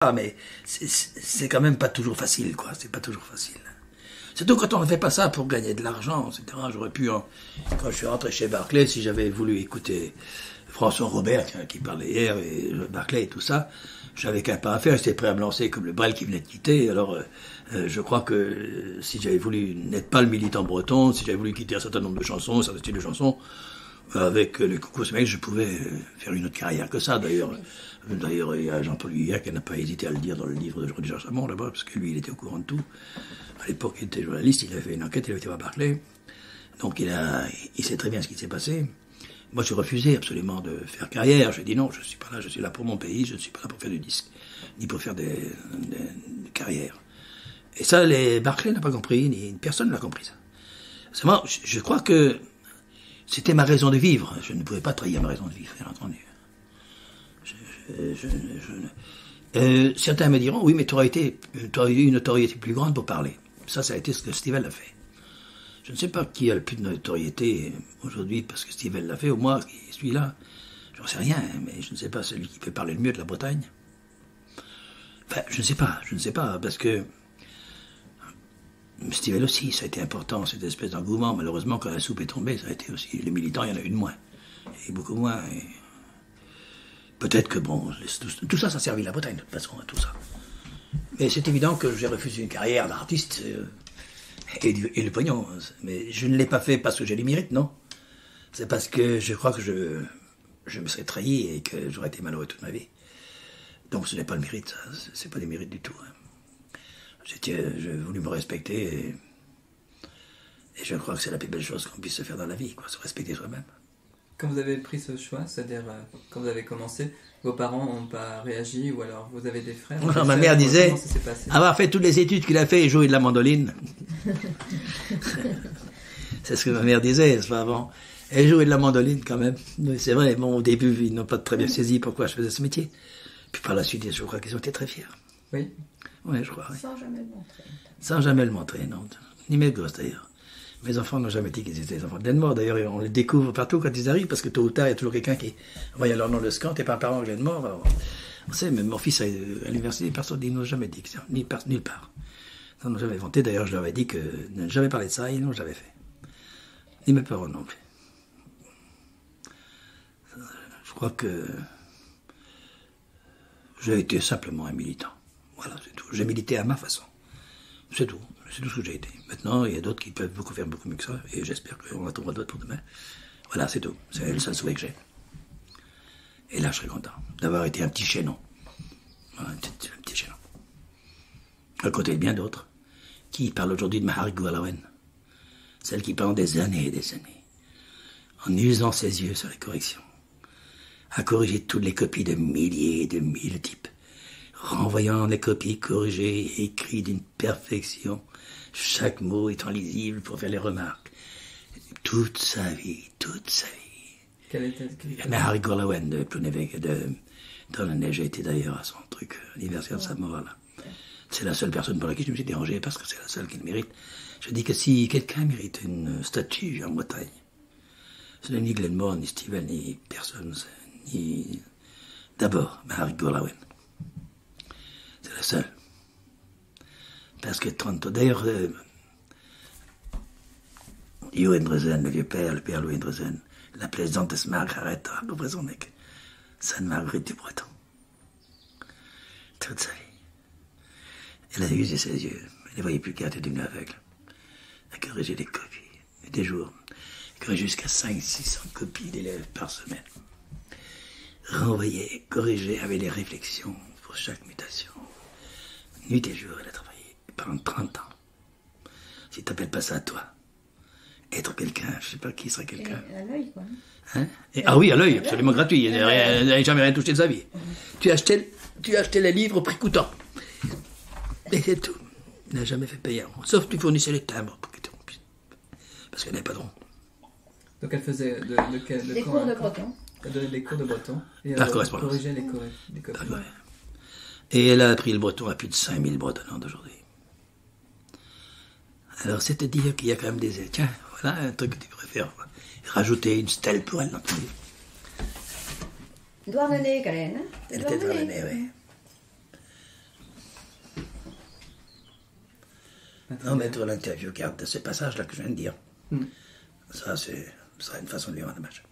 Ah, mais c'est quand même pas toujours facile, quoi. C'est pas toujours facile. Surtout quand on ne fait pas ça pour gagner de l'argent, etc. J'aurais pu, quand je suis rentré chez Barclay, si j'avais voulu écouter François Robert, qui parlait hier, et Barclay et tout ça, j'avais qu'un pas à faire, j'étais prêt à me lancer comme le Brel qui venait de quitter. Alors, je crois que si j'avais voulu n'être pas le militant breton, si j'avais voulu quitter un certain nombre de chansons, un certain style de chansons, avec le Coucou ce mec, je pouvais faire une autre carrière que ça, d'ailleurs. D'ailleurs, il y a Jean-Paul Huillier qui n'a pas hésité à le dire dans le livre de Jean Chamond, là-bas, parce que lui, il était au courant de tout. À l'époque, il était journaliste, il avait fait une enquête, il avait été voir Barclay. Donc, il sait très bien ce qui s'est passé. Moi, j'ai refusé absolument de faire carrière. J'ai dit non, je suis pas là, je suis là pour mon pays, je ne suis pas là pour faire du disque, ni pour faire des carrières. Et ça, Barclay n'a pas compris, ni personne n'a compris ça. Seulement, je crois que c'était ma raison de vivre. Je ne pouvais pas trahir ma raison de vivre, bien entendu. Certains me diront, oui, mais tu aurais eu une notoriété plus grande pour parler. Ça a été ce que Stivell a fait. Je ne sais pas qui a le plus de notoriété aujourd'hui parce que Stivell l'a fait, ou moi, celui-là. J'en sais rien, mais je ne sais pas celui qui peut parler le mieux de la Bretagne. Enfin, je ne sais pas, parce que Stivell aussi, ça a été important, cette espèce d'engouement. Malheureusement, quand la soupe est tombée, ça a été aussi, les militants, il y en a eu de moins. Et beaucoup moins. Et peut-être que, bon, tout ça, ça a servi la Bretagne, de toute façon, à tout ça. Mais c'est évident que j'ai refusé une carrière d'artiste et le pognon. Mais je ne l'ai pas fait parce que j'ai les mérites, non. C'est parce que je crois que je me serais trahi et que j'aurais été malheureux toute ma vie. Donc ce n'est pas le mérite, ça. C'est pas des mérites du tout. J'ai voulu me respecter et je crois que c'est la plus belle chose qu'on puisse se faire dans la vie, quoi, se respecter soi-même. Quand vous avez pris ce choix, c'est-à-dire quand vous avez commencé, vos parents n'ont pas réagi ou alors vous avez des frères? Non, ma mère disait avoir fait toutes les études qu'il a fait et jouer de la mandoline. C'est ce que ma mère disait, c'est pas avant. Elle jouait de la mandoline quand même. C'est vrai, bon, au début, ils n'ont pas très bien saisi pourquoi je faisais ce métier. Puis par la suite, je crois qu'ils ont été très fiers. Oui. Oui, je crois. Oui. Sans jamais le montrer. Sans jamais le montrer, non. Ni mes gosses d'ailleurs. Mes enfants n'ont jamais dit qu'ils étaient des enfants de Glenmore. D'ailleurs, on les découvre partout quand ils arrivent, parce que tôt ou tard, il y a toujours quelqu'un qui voit leur nom de scan, t'es pas un parent de Glenmore. Alors, on sait, même mon fils à l'université, personne ne nous a jamais dit que ça, nulle part. Ils n'ont jamais inventé. D'ailleurs, je leur ai dit que ne jamais parler de ça, ils n'ont jamais fait. Ni mes parents non plus. Je crois que j'ai été simplement un militant. Voilà, c'est tout. J'ai milité à ma façon. C'est tout. C'est tout ce que j'ai été. Maintenant, il y a d'autres qui peuvent faire beaucoup mieux que ça, et j'espère qu'on en trouvera d'autres pour demain. Voilà, c'est tout. C'est le seul souhait que j'ai. Et là, je serais content d'avoir été un petit chaînon. Voilà, un petit chaînon. À côté de bien d'autres, qui parlent aujourd'hui de Maharik Goualawen. Celle qui, pendant des années et des années, en usant ses yeux sur les corrections, a corrigé toutes les copies de milliers et de mille types, renvoyant les copies corrigées et écrites d'une perfection, chaque mot étant lisible pour faire les remarques. Toute sa vie. Quelle était Maharik Goualawen de Plounévec, dans la neige, a été d'ailleurs à son truc anniversaire de sa mort, là. C'est la seule personne pour laquelle je me suis dérangé, parce que c'est la seule qui le mérite. Je dis que si quelqu'un mérite une statue en Bretagne, ce n'est ni Glenmore, ni Stivell, ni personne, ni... D'abord, Maharik Goualawen. C'est la seule. Parce que 30 ans... D'ailleurs, Johan Drezen, le vieux père, le père Louis Drezen, l'appelait Zantes Margaret, à peu près son mec. Sainte Marguerite du Breton. Toute sa vie. Elle avait usé ses yeux. Elle ne voyait plus qu'elle était devenue aveugle. Elle corrigeait des copies. Et des jours. Elle corrigeait jusqu'à 500-600 copies d'élèves par semaine. Renvoyait, corrigeait, avait les réflexions pour chaque mutation. Nuit et jour, elle a travaillé. Pendant 30 ans. Si tu n'appelles pas ça à toi, être quelqu'un, je ne sais pas qui serait quelqu'un. À l'œil, quoi. Hein? Ah oui, à l'œil, absolument gratuit. Elle n'a jamais rien touché de sa vie. Tu achetais les livres au prix coûtant. Et c'est tout. Elle n'a jamais fait payer. Sauf que tu fournissais les timbres. Parce qu'elle n'avait pas de rond. Donc elle faisait des cours de breton. Elle donnait des cours de breton. Et Par elle correspondance. corrigeait les copies. Ouais. Et elle a appris le breton à plus de 5000 bretons d'aujourd'hui. Alors c'est à dire qu'il y a quand même des... Tiens, voilà un truc que tu pourrais faire. Rajouter une stèle pour elle dans ton livre. Douarnenez, Karen. Elle était Douarnenez, oui. Non, mettre l'interview garde de ces passages-là que je viens de dire. Mm. Ça, ce sera une façon de lire un image.